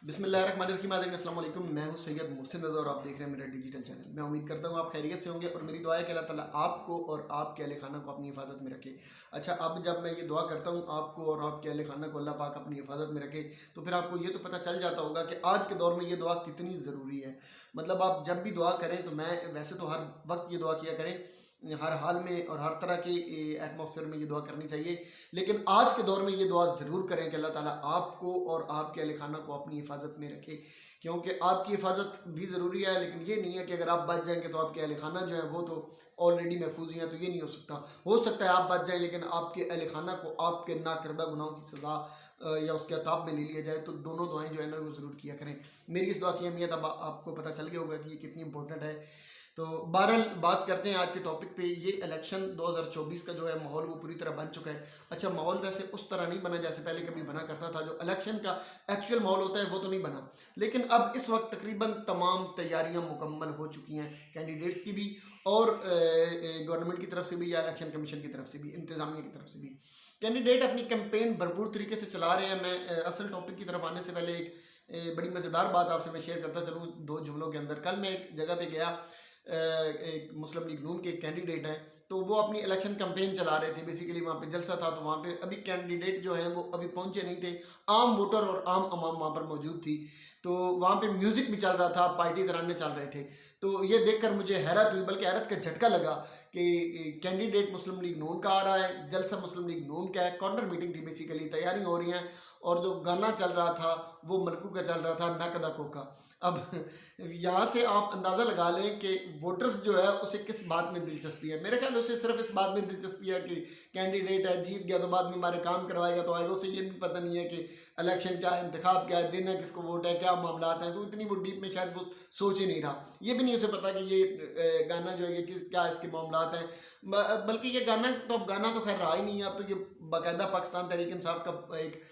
बिस्मिल्लाहिर्रहमानिर्रहीम अस्सलाम वालेकुम। मैं हूं सैयद मोहसिन रज़ा और आप देख रहे हैं मेरा डिजिटल चैनल। मैं उम्मीद करता हूं आप खैरियत से होंगे और मेरी दुआ है कि अल्लाह ताला आपको और आपके अहले खाना को अपनी हिफाजत में रखे। अच्छा, अब जब मैं ये दुआ करता हूं आपको और आपके अहले खाना को अल्लाह पाक अपनी हिफाजत में रखे, तो फिर आपको ये तो पता चल जाता होगा कि आज के दौर में ये दुआ कितनी ज़रूरी है। मतलब आप जब भी दुआ करें, तो मैं वैसे तो हर वक्त ये दुआ किया करें, हर हाल में और हर तरह के एटमॉस्फेयर में ये दुआ करनी चाहिए, लेकिन आज के दौर में ये दुआ ज़रूर करें कि अल्लाह ताला आपको और आपके अहले खाना को अपनी हिफाजत में रखे, क्योंकि आपकी हिफाजत भी ज़रूरी है। लेकिन ये नहीं है कि अगर आप बच जाएंगे तो आपके अहले खाना जो है वो तो ऑलरेडी महफूज ही हैं, तो ये नहीं हो सकता है आप बच जाएं लेकिन आपके अहले खाना को आपके नाकरदा गुनाहों की सज़ा या उसके अताब में ले लिया जाए। तो दोनों दुआएं जो है ना वो ज़रूर किया करें। मेरी इस दुआ की अहमियत अब आपको पता चल गया होगा कि ये कितनी इंपॉर्टेंट है। तो बहरहाल बात करते हैं आज के टॉपिक पे। ये इलेक्शन 2024 का जो है माहौल वो पूरी तरह बन चुका है। अच्छा, माहौल वैसे उस तरह नहीं बना जैसे पहले कभी बना करता था। जो इलेक्शन का एक्चुअल माहौल होता है वो तो नहीं बना, लेकिन अब इस वक्त तकरीबन तमाम तैयारियां मुकम्मल हो चुकी हैं, कैंडिडेट्स की भी और गवर्नमेंट की तरफ से भी या इलेक्शन कमीशन की तरफ से भी, इंतज़ामिया की तरफ से भी। कैंडिडेट अपनी कैंपेन भरपूर तरीके से चला रहे हैं। मैं असल टॉपिक की तरफ आने से पहले एक बड़ी मज़ेदार बात आपसे मैं शेयर करता चलूँ दो जुमलों के अंदर। कल मैं एक जगह पे गया, एक मुस्लिम लीग नून के कैंडिडेट हैं, तो वो अपनी इलेक्शन कैंपेन चला रहे थे। बेसिकली वहाँ पे जलसा था, तो वहाँ पे अभी कैंडिडेट जो हैं वो अभी पहुँचे नहीं थे। आम वोटर और आम आवाम वहाँ पर मौजूद थी। तो वहाँ पे म्यूज़िक भी चल रहा था, पार्टी तराने चल रहे थे। तो ये देखकर मुझे हैरत हुई, बल्कि हैरत का झटका लगा कि कैंडिडेट मुस्लिम लीग नून का आ रहा है, जलसा मुस्लिम लीग नून का है। कॉर्नर मीटिंग थी, बेसिकली तैयारी हो रही हैं, और जो गाना चल रहा था वो मलकू का चल रहा था, नकदा कोका। अब यहाँ से आप अंदाज़ा लगा लें कि वोटर्स जो है उसे किस बात में दिलचस्पी है। मेरे ख्याल उसे सिर्फ इस बात में दिलचस्पी है कि कैंडिडेट है, जीत गया तो बाद में हमारे काम करवाएगा तो आएगा। उसे ये भी पता नहीं है कि इलेक्शन क्या है, इंतखाब क्या है, दिन है, किसको वोट है, क्या मामला हैं। तो इतनी वो डीप में शायद वो सोच ही नहीं रहा। ये भी नहीं उसे पता कि ये गाना जो है ये क्या इसके मामला हैं। बल्कि ये गाना तो अब गाना तो खैर रहा ही नहीं है, अब तो ये बाकायदा पाकिस्तान तहरीक इंसाफ का एक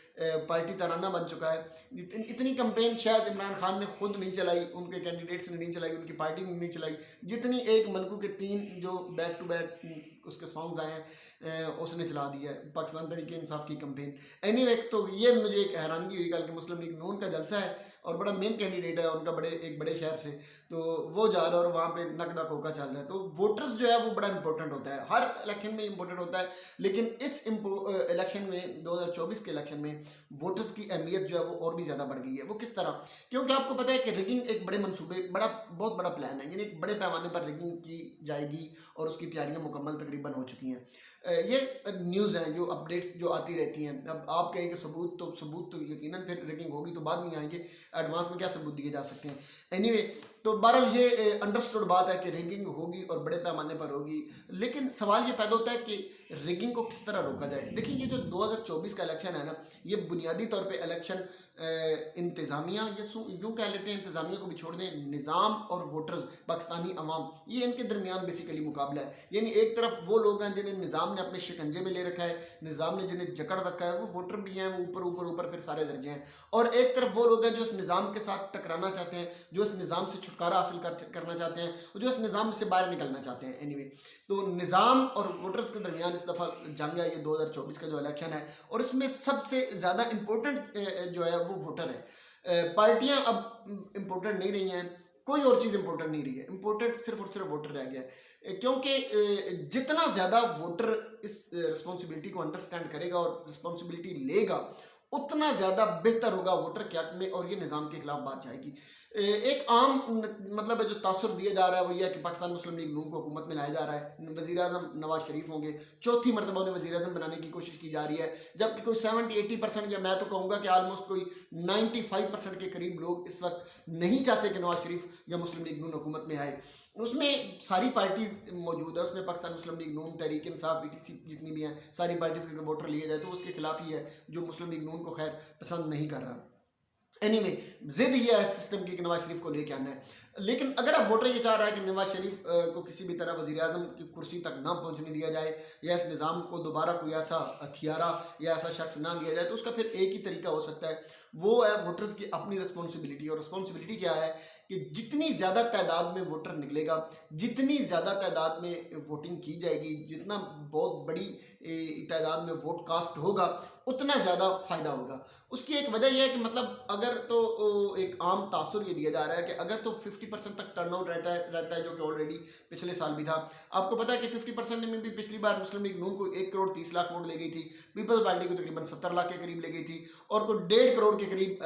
पार्टी तराना बन चुका है। इतनी कंपेन शायद इमरान खान ने खुद नहीं चलाई, उनके कैंडिडेट्स ने नहीं चलाई, उनकी पार्टी ने नहीं चलाई, जितनी एक मलकू के 3 जो बैक टू बैक उसके सॉन्ग्स आए हैं उसने चला दिया है पाकिस्तान तहरीक इंसाफ की कंपेन। एनीवे, तो ये मुझे एक हैरानगी हुई कल कि मुस्लिम लीग नून का जलसा है और बड़ा मेन कैंडिडेट है उनका एक बड़े शहर से, तो वो जा रहा है और वहाँ पे नकदा कोका चल रहा है। तो वोटर्स जो है वो बड़ा इंपॉर्टेंट होता है, हर इलेक्शन में इंपॉर्टेंट होता है, लेकिन इस इलेक्शन में 2024 के इलेक्शन में वोटर्स की अहमियत जो है वो और भी ज़्यादा बढ़ गई है। वो किस तरह? क्योंकि आपको पता है कि रिगिंग एक बड़े मंसूबे बहुत बड़ा प्लान है, यानी एक बड़े पैमाने पर रिगिंग की जाएगी और उसकी तैयारियां मुकम्मल तकरीबन हो चुकी हैं। ये न्यूज़ हैं जो अपडेट्स जो आती रहती हैं। अब आप कहेंगे सबूत तो यकीनन फिर रिगिंग होगी तो बाद में आएंगे, एडवांस में क्या सबूत दिए जा सकते हैं। एनीवे, तो बहरहाल ये अंडरस्टूड बात है कि रिगिंग होगी और बड़े पैमाने पर होगी, लेकिन सवाल ये पैदा होता है कि रिगिंग को किस तरह रोका जाए। देखिए, ये जो 2024 का इलेक्शन है ना, ये बुनियादी तौर पे इलेक्शन इंतज़ामिया या यूँ कह लेते हैं, इंतज़ामिया को भी छोड़ दें, निज़ाम और वोटर्स पाकिस्तानी अवाम, ये इनके दरमियान बेसिकली मुकाबला है। यानी एक तरफ वो लोग हैं जिन्हें निज़ाम ने अपने शिकंजे में ले रखा है, निज़ाम ने जिन्हें जकड़ रखा है, वो वोटर भी हैं, वो ऊपर फिर सारे दर्जे हैं। और एक तरफ वो लोग हैं जो इस निज़ाम के साथ टकराना चाहते हैं, जो इस निज़ाम से छुटकारा हासिल करना चाहते हैं, जो इस निज़ाम से बाहर निकलना चाहते हैं। एनीवे, तो निज़ाम और वोटर्स के दरमियान इस दफ़ा जंग है ये 2024 का जो इलेक्शन है, और इसमें सबसे ज़्यादा इम्पोर्टेंट जो है वो वोटर है। पार्टियां अब इम्पोर्टेंट नहीं रही हैं, कोई और चीज़ इम्पोर्टेंट नहीं रही है, इम्पोर्टेंट सिर्फ और सिर्फ वोटर रह गया है। क्योंकि जितना ज़्यादा वोटर इस रिस्पॉन्सिबिलिटी को अंडरस्टैंड करेगा और रिस्पॉन्सिबिलिटी लेगा, उतना ज़्यादा बेहतर होगा वोटर के हक में, और ये निज़ाम के खिलाफ बात जाएगी। एक आम मतलब जो तासुर दिया जा रहा है वो ये है कि पाकिस्तान मुस्लिम लीग नून को हुकूमत में लाया जा रहा है, वज़ीर-ए-आज़म नवाज शरीफ होंगे, चौथी मरतबा उन्हें वज़ीर-ए-आज़म बनाने की कोशिश की जा रही है, जबकि कोई 70-80% या मैं तो कहूँगा कि आलमोस्ट कोई 95% के करीब लोग इस वक्त नहीं चाहते कि नवाज शरीफ या मुस्लिम लीग नून हुकूमत में आए। उसमें सारी पार्टीज मौजूद है, उसमें पाकिस्तान मुस्लिम लीग नून, तहरीक इंसाफ, पीटीसी जितनी भी हैं, सारी पार्टीज के वोटर लिए जाए तो उसके खिलाफ ही है, जो मुस्लिम लीग नून को खैर पसंद नहीं कर रहा। एनीवे, जिद ये है सिस्टम की कि नवाज शरीफ को लेके आना है। लेकिन अगर अब वोटर ये चाह रहा है कि नवाज शरीफ को किसी भी तरह वज़ीर-ए-आज़म की कुर्सी तक ना पहुंचने दिया जाए, या इस निज़ाम को दोबारा कोई ऐसा हथियारा या ऐसा शख्स ना दिया जाए, तो उसका फिर एक ही तरीका हो सकता है, वो है वोटर्स की अपनी रिस्पॉन्सिबिलिटी। और रिस्पॉन्सिबिलिटी क्या है कि जितनी ज़्यादा तादाद में वोटर निकलेगा, जितनी ज़्यादा तादाद में वोटिंग की जाएगी, जितना बहुत बड़ी तादाद में वोट कास्ट होगा, उतना ज़्यादा फ़ायदा होगा। उसकी एक वजह यह है कि मतलब अगर तो जो एक आम तासुर ये दिया जा रहा है कि अगर तो 50% तक टर्न आउट रहता है जो कि ऑलरेडी पिछले साल भी था। आपको पता है कि 50% में भी पिछली बार मुस्लिम लीग नून को 1 करोड़ 30 लाख वोट ले गई थी, पीपल्स पार्टी को तकरीबन 70 लाख के करीब ले गई थी, और कोई 1.5 करोड़ के करीब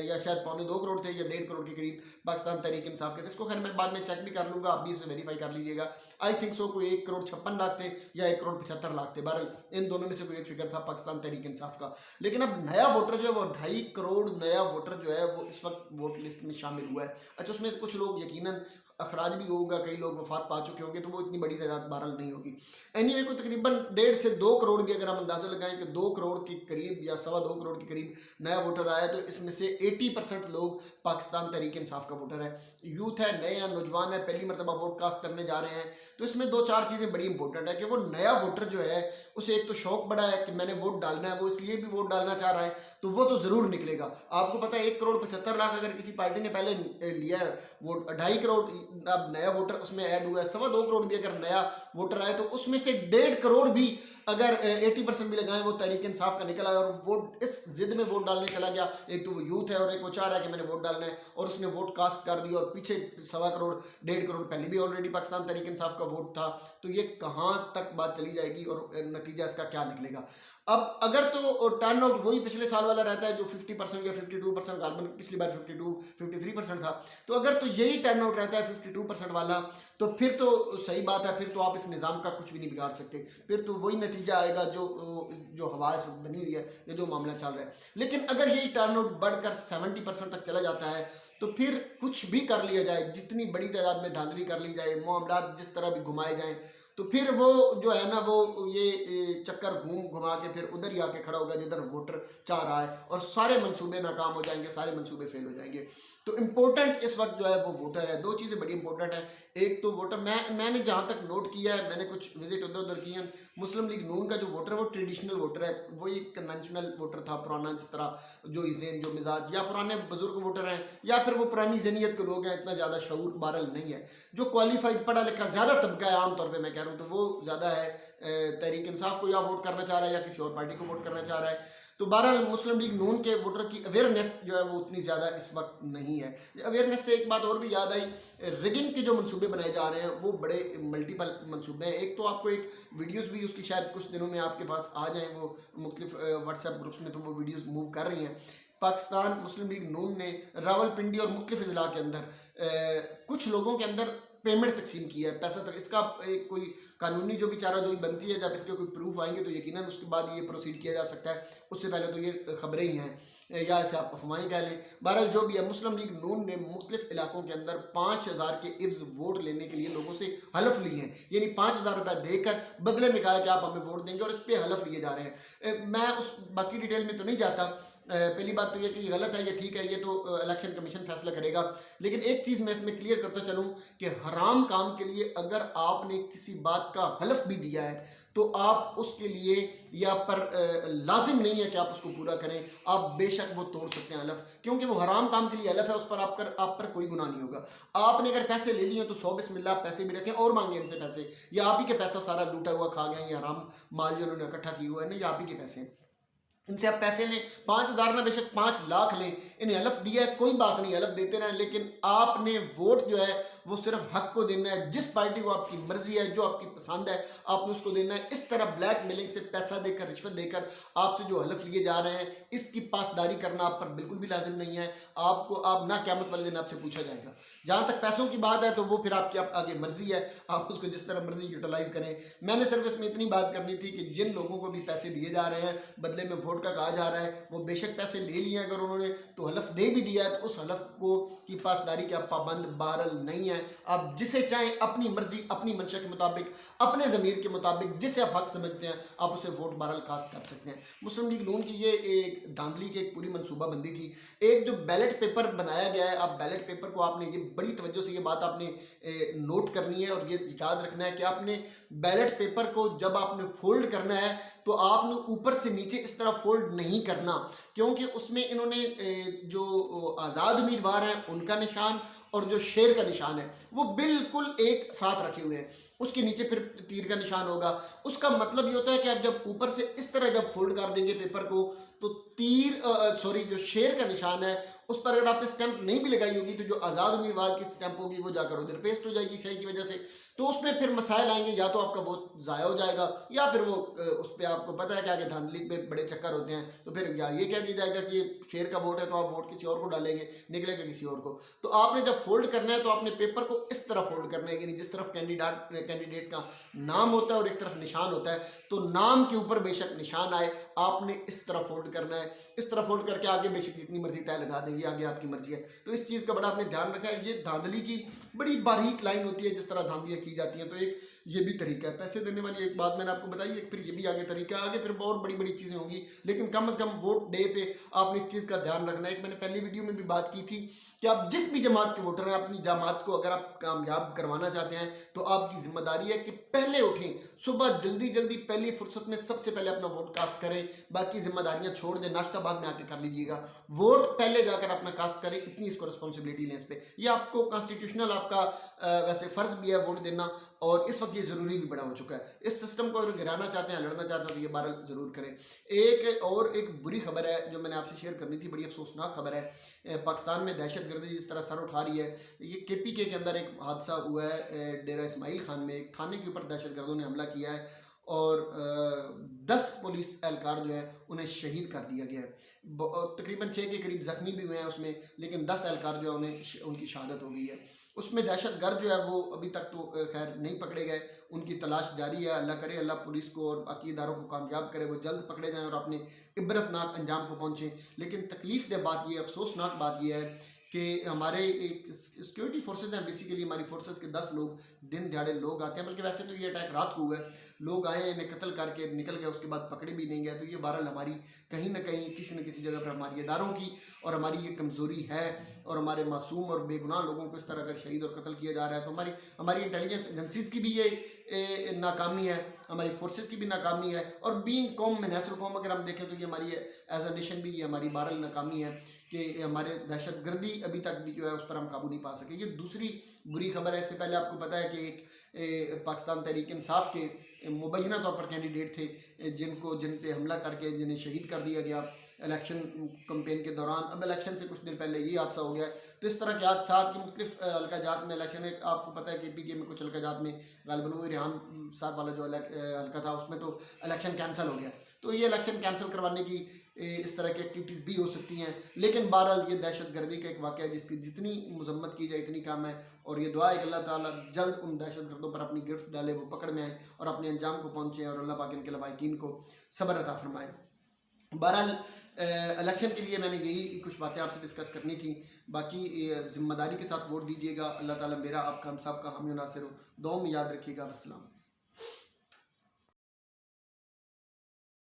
या शायद 1.25 करोड़ थे या 1.5 करोड़ के करीब पाकिस्तान तहरीक इंसाफ के। इसको खैर मैं बाद में चेक भी कर लूँगा, आप भी इसे वेरीफाई कर लीजिएगा। आई थिंक सो कोई 1 करोड़ 56 लाख थे या 1 करोड़ 75 लाख थे, बहरहाल इन दोनों में से कोई एक फिगर था पाकिस्तान तहरीक इंसाफ का। लेकिन अब नया वोटर जो है वो 2.5 करोड़ नया वोटर जो है वो इस वक्त वोट लिस्ट में शामिल हुआ है। अच्छा, उसमें कुछ लोग यकीनन अखराज भी होगा, कई लोग वफात पा चुके होंगे, तो वो इतनी बड़ी तादाद बहरहाल नहीं होगी। एनीवे कोई तकरीबन 1.5 से 2 करोड़ भी अगर हम अंदाजा लगाएं कि 2 करोड़ के करीब या 2.25 करोड़ के करीब नया वोटर आया, तो इसमें से 80% लोग पाकिस्तान तहरीक इंसाफ का वोटर है, यूथ है, नए हैं, नौजवान है, पहली मरतबा वोट कास्ट करने जा रहे हैं। तो इसमें 2-4 चीज़ें बड़ी इंपॉर्टेंट है कि वो नया वोटर जो है उसे एक तो शौक बड़ा है कि मैंने वोट डालना है, वो इसलिए भी वोट डालना चाह रहा है, तो वो तो ज़रूर निकलेगा। आपको पता है 1 करोड़ 75 लाख अगर किसी पार्टी ने पहले लिया है वोट, 2.5 करोड़ अब नया वोटर उसमें ऐड हुआ है, 2.25 करोड़ भी अगर नया वोटर आए, तो उसमें से 1.5 करोड़ भी अगर 80% भी लगाएं वो तहरीक इंसाफ का निकला है और वोट इस जिद में वोट डालने चला गया। एक तो वो यूथ है और एक वो चाह रहा है कि मैंने वोट डालना है, और उसने वोट कास्ट कर दिया, और पीछे 2.25 करोड़ 1.5 करोड़ पहले भी ऑलरेडी पाकिस्तान तहरीक इंसाफ का वोट था। तो ये कहाँ तक बात चली जाएगी और नतीजा इसका क्या निकलेगा। अब अगर तो टर्न आउट वही पिछले साल वाला रहता है जो 50% या 52%, गालबन पिछली बार 52-53% था, तो अगर तो यही टर्न आउट रहता है 52% वाला, तो फिर तो सही बात है, फिर तो आप इस निज़ाम का कुछ भी नहीं बिगाड़ सकते, फिर तो वही नतीजा आएगा जो हवा इस वक्त बनी हुई है, ये जो मामला चल रहा है। लेकिन अगर यही टर्न आउट बढ़कर 70% तक चला जाता है, तो फिर कुछ भी कर लिया जाए, जितनी बड़ी तादाद में धांधली कर ली जाए, मामला जिस तरह भी घुमाए जाएं, तो फिर वो जो है ना वो ये चक्कर घुमा के फिर उधर ही आके खड़ा होगा जिधर वोटर चाह रहा है, और सारे मंसूबे नाकाम हो जाएंगे, सारे मंसूबे फेल हो जाएंगे। तो इम्पोर्टेंट इस वक्त जो है वो वोटर है। 2 चीज़ें बड़ी इंपॉर्टेंट है, एक तो वोटर, मैंने जहाँ तक नोट किया है, मैंने कुछ विजिट उधर उधर किए हैं, मुस्लिम लीग नून का जो वोटर है वो ट्रेडिशनल वोटर है, वही कन्वेंशनल वोटर था पुराना, जिस तरह जो इज़ेन जो मिजाज, या पुराने बुजुर्ग वोटर हैं, या फिर वो पुरानी जहनीत के लोग हैं, इतना ज़्यादा शऊर बहरहाल नहीं है। जो क्वालिफाइड पढ़ा लिखा ज़्यादा तबका है आमतौर पर मैं कह रहा हूँ, तो वो ज़्यादा है तहरीक इंसाफ को या वोट करना चाह रहा है या किसी और पार्टी को वोट करना चाह रहा है। तो बहरहाल मुस्लिम लीग नून के वोटर की अवेयरनेस जो है वो उतनी ज़्यादा इस वक्त नहीं है। अवेयरनेस से एक बात और भी याद आई, रिगिंग के जो मंसूबे बनाए जा रहे हैं वो बड़े मल्टीपल मंसूबे हैं। एक तो आपको एक वीडियोस भी उसकी शायद कुछ दिनों में आपके पास आ जाएं, वो मुख्तलिफ व्हाट्सएप ग्रुप्स में तो वो वीडियोस मूव कर रही हैं। पाकिस्तान मुस्लिम लीग नून ने रावलपिंडी और मुख्तलिफ ज़िला के अंदर कुछ लोगों के अंदर पेमेंट तकसीम किया है, पैसा तक, इसका एक कोई कानूनी जो भी चाराजोई बनती है, जब इसके कोई प्रूफ आएंगे तो यकीनन उसके बाद ये प्रोसीड किया जा सकता है। उससे पहले तो ये खबरें ही हैं या इसे आप अफवाहें कह लें। बहरहाल जो भी है, मुस्लिम लीग नून ने मुख्तलिफ इलाकों के अंदर 5000 के इव्ज़ वोट लेने के लिए लोगों से हलफ लिए हैं, यानी 5000 रुपये देकर बदले में कहा कि आप हमें वोट देंगे, और इस पर हलफ लिए जा रहे हैं। मैं उस बाकी डिटेल में तो नहीं जाता। पहली बात तो ये कि ये गलत है, ये ठीक है, ये तो इलेक्शन कमीशन फैसला करेगा। लेकिन एक चीज़ मैं इसमें क्लियर करता चलूँ कि हराम काम के लिए अगर आपने किसी बात का हलफ भी दिया है, तो आप उसके लिए या पर लाजिम नहीं है कि आप उसको पूरा करें, आप बेशक वो तोड़ सकते हैं हलफ, क्योंकि वो हराम काम के लिए हलफ है, उस पर आप पर कोई गुनाह नहीं होगा। आपने अगर पैसे ले लिए तो 100 बिस्मिल्लाह, पैसे भी रखें और मांगे इनसे पैसे, या आप ही के पैसा सारा लूटा हुआ खा गए, ये हराम माल जो उन्होंने इकट्ठा किया हुआ है ना, ये आप ही के पैसे हैं, इनसे आप पैसे लें, 5000 ना बेशक 5 लाख लें, इन्हें हलफ दिया है कोई बात नहीं, हलफ देते रहें, लेकिन आपने वोट जो है वो सिर्फ हक को देना है, जिस पार्टी को आपकी मर्जी है, जो आपकी पसंद है, आपने उसको देना है। इस तरह ब्लैक मेलिंग से पैसा देकर, रिश्वत देकर आपसे जो हलफ लिए जा रहे हैं, इसकी पासदारी करना आप पर बिल्कुल भी लाजिम नहीं है। आपको आप ना क़यामत वाले दिन आपसे पूछा जाएगा। जहाँ तक पैसों की बात है तो वो फिर आपकी आगे मर्जी है, आप उसको जिस तरह मर्जी यूटिलाइज करें। मैंने सिर्फ इसमें इतनी बात करनी थी कि जिन लोगों को भी पैसे दिए जा रहे हैं, बदले में वोट का कहा जा रहा है, वो बेशक पैसे ले लिए, अगर उन्होंने तो हलफ दे भी दिया है, तो उस हलफ को की पासदारी के आप पाबंद बहरहाल नहीं है। आप जिसे चाहें अपनी मर्जी, अपनी मंशा के मुताबिक, अपने ज़मीर के मुताबिक, जिसे आप हक समझते हैं, आप उसे वोट बहरहाल कास्ट कर सकते हैं। मुस्लिम लीग नून की ये एक धांधली की एक पूरी मनसूबाबंदी थी। एक जो बैलेट पेपर बनाया गया है, आप बैलेट पेपर को आपने ये बड़ी तवज्जो से ये बात आपने नोट करनी है और ये याद रखना है कि आपने बैलेट पेपर को जब आपने फोल्ड करना है तो आपने ऊपर से नीचे इस तरह फोल्ड नहीं करना, क्योंकि उसमें इन्होंने जो आज़ाद उम्मीदवार हैं उनका निशान और जो शेर का निशान है वो बिल्कुल एक साथ रखे हुए हैं। उसके नीचे फिर तीर का निशान होगा। उसका मतलब ये होता है कि आप जब ऊपर से इस तरह जब फोल्ड कर देंगे पेपर को, तो तीर सॉरी जो शेर का निशान है उस पर अगर आपने स्टैंप नहीं भी लगाई होगी तो जो आज़ाद उम्मीदवार की स्टैंप होगी वो जाकर उधर पेस्ट हो जाएगी स्याही की वजह से। तो उसमें फिर मसाइल आएंगे, या तो आपका वोट ज़ाया हो जाएगा, या फिर वो उस पर आपको पता है कि आगे धांधली पे बड़े चक्कर होते हैं, तो फिर या ये कह दिया जाएगा कि ये शेर का वोट है तो आप वोट किसी और को डालेंगे, निकलेगा किसी और को। तो आपने जब फोल्ड करना है तो आपने पेपर को इस तरह फोल्ड करना है, यानी जिस तरफ कैंडिडेट का नाम होता है और एक तरफ निशान होता है, तो नाम के ऊपर बेशक निशान आए, आपने इस तरह फोल्ड करना है। इस तरह फोल्ड करके आगे बेशक जितनी मर्जी तय लगा देंगे, आगे आपकी मर्जी है। तो इस चीज़ का बड़ा आपने ध्यान रखा है। ये धांधली की बड़ी बारीक लाइन होती है जिस तरह धांधलियाँ की जाती हैं। तो एक ये भी तरीका है पैसे देने वाली, एक बात मैंने आपको बताई, एक फिर ये भी आगे तरीका है, आगे फिर बहुत बड़ी बड़ी चीज़ें होंगी, लेकिन कम से कम वोट डे पे आपने इस चीज़ का ध्यान रखना है। एक मैंने पहली वीडियो में भी बात की थी कि आप जिस भी जमात के वोटर हैं, अपनी जमात को अगर आप कामयाब करवाना चाहते हैं तो आपकी जिम्मेदारी है कि पहले उठें, सुबह जल्दी जल्दी पहली फुर्सत में सबसे पहले अपना वोट कास्ट करें, बाकी जिम्मेदारियां छोड़ दें, नाश्ता बाद में आके कर लीजिएगा, वोट पहले जाकर अपना कास्ट करें, इतनी इसको रिस्पॉन्सिबिलिटी लें इस पर। यह आपको कॉन्स्टिट्यूशनल आपका वैसे फ़र्ज भी है वोट देना, और इस वक्त ये ज़रूरी भी बड़ा हो चुका है। इस सिस्टम को अगर गिराना चाहते हैं, लड़ना चाहते हैं, तो ये बार ज़रूर करें। एक बुरी खबर है जो मैंने आपसे शेयर करनी थी, बड़ी अफसोसनाक खबर है। पाकिस्तान में दहशत गर्दी जिस तरह सर उठा रही है, ये KPK के अंदर एक हादसा हुआ है, डेरा इस्माइल खान में एक थाने के ऊपर दहशत गर्दों ने हमला किया है, और 10 पुलिस एहलकार जो है उन्हें शहीद कर दिया गया है। तकरीबन 6 के करीब जख्मी भी हुए हैं उसमें, लेकिन 10 एहलकार जो है उनकी शहादत हो गई है। उसमें दहशत गर्द जो है वो अभी तक तो खैर नहीं पकड़े गए, उनकी तलाश जारी है। अल्लाह करे, अल्लाह पुलिस को और बाकी इदारों को कामयाब करे, वो जल्द पकड़े जाएं और अपने इबरतनाक अंजाम को पहुँचें। लेकिन तकलीफ दे बात ये, अफसोसनाक बात यह है कि हमारे एक सिक्योरिटी फोर्सेज हैं, बेसिकली हमारी फोर्सेज के 10 लोग दिन दिहाड़े लोग आते हैं, बल्कि वैसे तो ये अटैक रात को हुआ है, लोग आए इन्हें कत्ल करके निकल गए, उसके बाद पकड़े भी नहीं गए। तो ये बहरहाल हमारी कहीं ना कहीं किसी न किसी जगह पर हमारी इदारों की और हमारी ये कमज़ोरी है, और हमारे मासूम और बेगुनाह लोगों को इस तरह अगर शहीद और कत्ल किया जा रहा है तो हमारी इंटेलिजेंस एजेंसीज की भी ये नाकामी है, हमारी फोर्सेस की भी नाकामी है, और बीइंग कौम में नस्ल कौम अगर हम देखें तो ये हमारी एज अ नेशन भी ये हमारी बहरहाल नाकामी है कि हमारे दहशत गर्दी अभी तक भी जो है उस पर हम काबू नहीं पा सके। ये दूसरी बुरी खबर है। इससे पहले आपको पता है कि एक पाकिस्तान तहरीक इंसाफ के मुबैना तौर पर कैंडिडेट थे जिन पे हमला करके जिन्हें शहीद कर दिया गया इलेक्शन कैंपेन के दौरान। अब इलेक्शन से कुछ दिन पहले ये हादसा हो गया। तो इस तरह के हादसा की मुख्तलिफ हल्का जात में इलेक्शन है, आपको पता है कि KPK में कुछ हल्का जात में गालिबन वो रेहान साहब वाला जो हल्का था उसमें तो इलेक्शन कैंसिल हो गया। तो ये इलेक्शन कैंसिल करवाने की इस तरह की एक्टिविटीज़ भी हो सकती हैं, लेकिन बहरहाल ये दहशत गर्दी का एक वाक़या है जिसकी जितनी मजम्मत की जाए इतनी कम है। और ये दुआ है कि अल्लाह ताला जल्द उन दहशत गर्दों पर अपनी गिरफ्त डाले, वो पकड़ में आए और अपने अंजाम को पहुँचे, और अल्लाह पाक इनके लवाकिन को सब्र अता फरमाए। बहरहाल इलेक्शन के लिए मैंने यही कुछ बातें आपसे डिस्कस करनी थी। बाकी ज़िम्मेदारी के साथ वोट दीजिएगा। अल्लाह ताला मेरा आपका हम सब का हामी नासिर हो। दुआ में याद रखिएगा। अस्सलाम।